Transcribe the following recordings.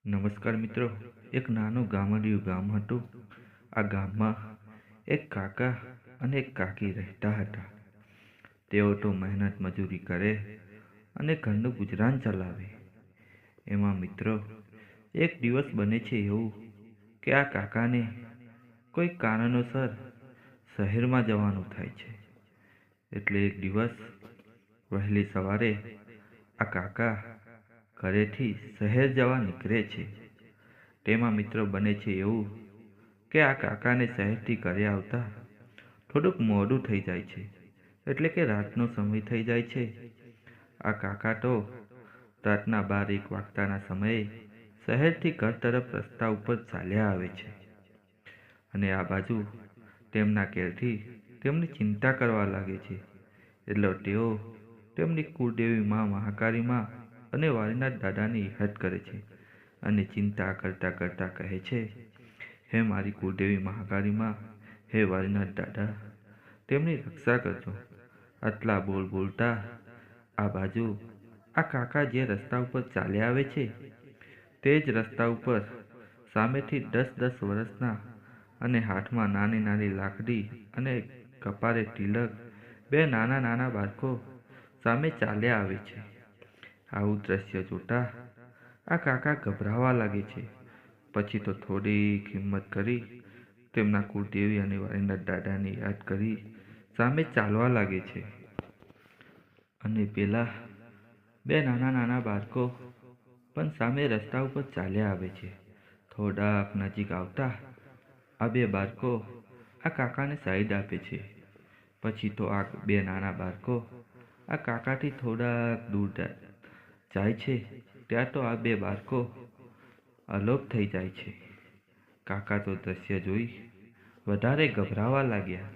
નમસ્કાર મિત્રો, એક નાનું ગામડિયું ગામ હતું. આ ગામમાં એક કાકા અને એક કાકી રહેતા હતા. તેઓ તો મહેનત મજૂરી કરે અને ઘરનું ગુજરાન ચલાવે. એમાં મિત્રો એક દિવસ બને છે એવું કે આ કાકાને કોઈ કારણોસર શહેરમાં જવાનું થાય છે. એટલે એક દિવસ વહેલી સવારે આ કાકા ઘરેથી શહેર જવા નીકળે છે. તેમાં મિત્રો બને છે એવું કે આ કાકાને શહેરથી ઘરે આવતા થોડુંક મોડું થઈ જાય છે, એટલે કે રાતનો સમય થઈ જાય છે. આ કાકા તો રાતના 12-1 વાગતાના સમયે શહેરથી ઘર તરફ રસ્તા ઉપર ચાલ્યા આવે છે. અને આ બાજુ તેમના ઘેરથી તેમની ચિંતા કરવા લાગે છે. એટલે તેઓ તેમની કુળદેવી મા મહાકાળી અને વાલીનાથ દાદાની યાદ કરે છે અને ચિંતા કરતા કરતા કહે છે, હે મારી કુળદેવી મહાકાળી, હે વાલીનાથ દાદા, તેમની રક્ષા કરજો. આટલા બોલતા આ બાજુ આ કાકા જે રસ્તા ઉપર ચાલ્યા આવે છે તે જ રસ્તા ઉપર સામેથી 10-10 વર્ષના અને હાથમાં નાની નાની લાકડી અને કપાળે તિલક બે નાના બાળકો સામે ચાલ્યા આવે છે. આવું દ્રશ્ય જોતા આ કાકા ગભરાવા લાગે છે. પછી તો થોડીક હિંમત કરી તેમના કુળદેવી અને વાલીનાથ દાદાને યાદ કરી સામે ચાલવા લાગે છે. અને પેલા બે નાના બાળકો પણ સામે રસ્તા ઉપર ચાલ્યા આવે છે. થોડાક નજીક આવતા આ બે બાળકો આ કાકાને સાઈડ આપે છે. પછી તો આ બે નાના બાળકો આ કાકાથી થોડાક દૂર જાય છે. ત્યાં તો આ બે બાળકો અલોપ થઈ જાય છે. કાકા તો દ્રશ્ય જોઈ વધારે ગભરાવા લાગ્યા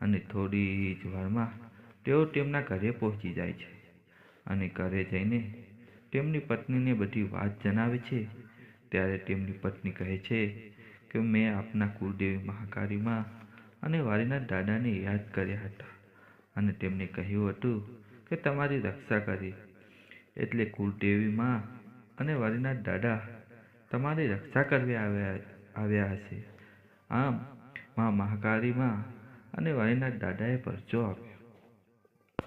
અને થોડી જ વારમાં તેઓ તેમના ઘરે પહોંચી જાય છે. અને ઘરે જઈને તેમની પત્નીને બધી વાત જણાવે છે. ત્યારે તેમની પત્ની કહે છે કે મેં આપના કુળદેવી મહાકાળી અને વાલીનાથ દાદાને યાદ કર્યા હતા અને તેમને કહ્યું હતું કે તમારી રક્ષા કરી. એટલે કુળદેવી મા અને વાલીનાથ દાદા તમારી રક્ષા કરવા આવ્યા હશે. આમ મા મહાકાળી અને વાલીનાથ દાદાએ પરચો આપ્યો.